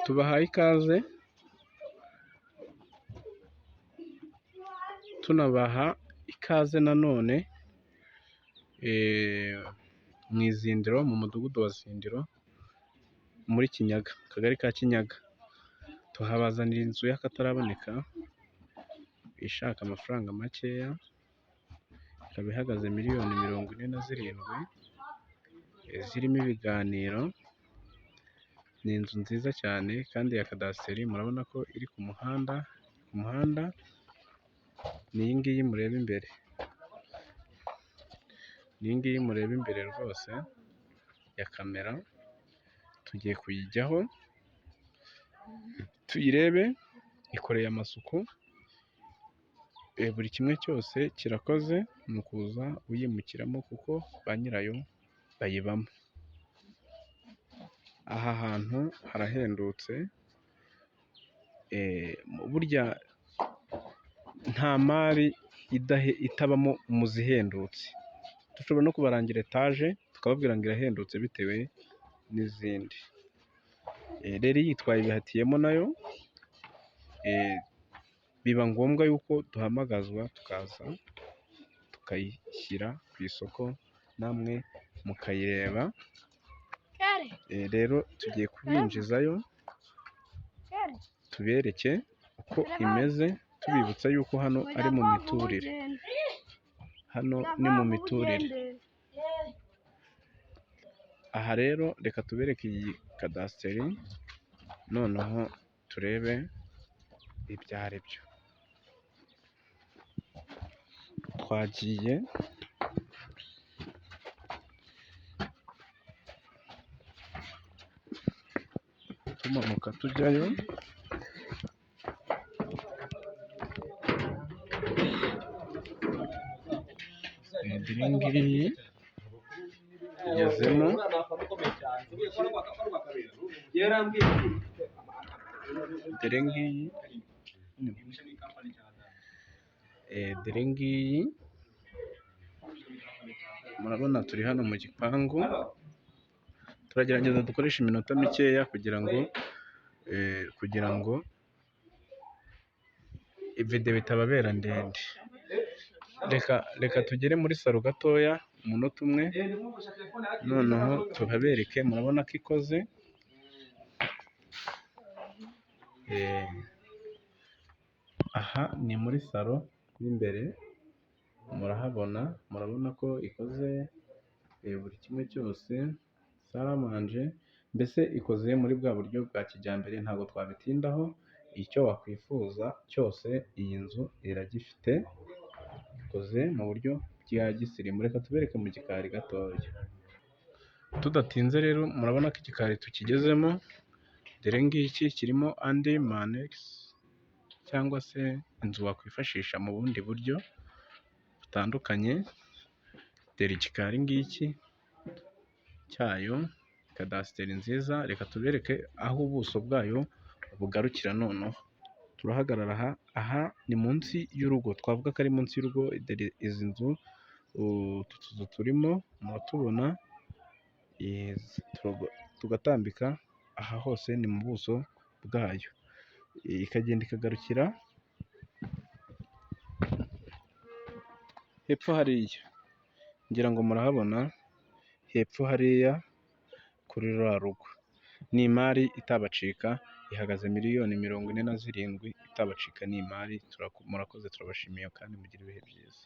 Tubahaye ikaze tunabaha ikaze nanone mu Izindiro, mu mudugudu wa Zindiro muri Kinyaga, akagari ka Kinyaga. Tuhabazanira inzu y'akataraboneka ishaka amafaranga makeya, ikaba ihagaze miliyoni 47, zirimo ibiganiro. Ni inzu nziza cyane kandi ya kadasiteri, murabona ko iri ku muhanda. Ku muhanda ni iyi ngiyi mureba imbere, ni iyi ngiyi mureba imbere rwose ya kamera. Tugiye kuyijyaho tuyirebe, ikoreye amasuku, buri kimwe cyose kirakoze. Ni ukuza uyimukiramo kuko ba nyirayo bayibamo. Aha hantu harahendutse, burya nta mari itabamo mu zihendutse. Dushobora no kubarangira etaje tukababwira ngo irahendutse bitewe n'izindi. Rero iyitwaye ibihatiyemo nayo, biba ngombwa yuko duhamagazwa tukaza tukayishyira ku isoko, namwe mukayireba. Rero tugiye kubinjizayo tubereke uko imeze, tubibutsa yuko hano ari mu miturire. Hano ni mu miturire. Aha rero reka tubereke iyi kadasiteri, noneho turebe ibyo ari byo. Twagiye tumanuka tujyayo, iyi ngiyi tugezemo. Dore ngiyi murabona turi hano mu gipangu. Turagerageza dukoresha iminota mikeya kugira ngo videwo itababera ndende. Reka tugere muri salo gatoya umunota umwe, noneho tuhabereke. Murabona ko ikoze. Aha ni muri salo y'imbere, murabona ko ikoze buri kimwe cyose, saramanje, mbese ikoze muri bwa buryo bwa kijyambere. Ntabwo twabitindaho, icyo wakwifuza cyose iyi nzu iragifite, ikoze mu buryo bwa gisirimu. Reka tubereke mu gikari gatoya. Tudatinze rero, murabona ko igikari tukigezemo. Dore ngiki kirimo andi manegisi, cyangwa se inzu wakwifashisha mu bundi buryo butandukanye. Dore igikari ngiki cyayo, kadasiteri nziza. Reka tubereke aho ubuso bwayo bugarukira. Noneho turahagarara aha ni munsi y'urugo, twavuga ko ari munsi y'urugo. Izi nzu, utu tuzu turimo muratubona, tugatambika aha hose ni mu buso bwayo, ikagenda ikagarukira hepfo hariya. Ngira ngo murahabona hepfo hariya kuri ruriya rugo. Ni imari itabacika, ihagaze miliyoni 47 itabacika. Ni imari. Murakoze, turabashimiye kandi mugire ibihe byiza.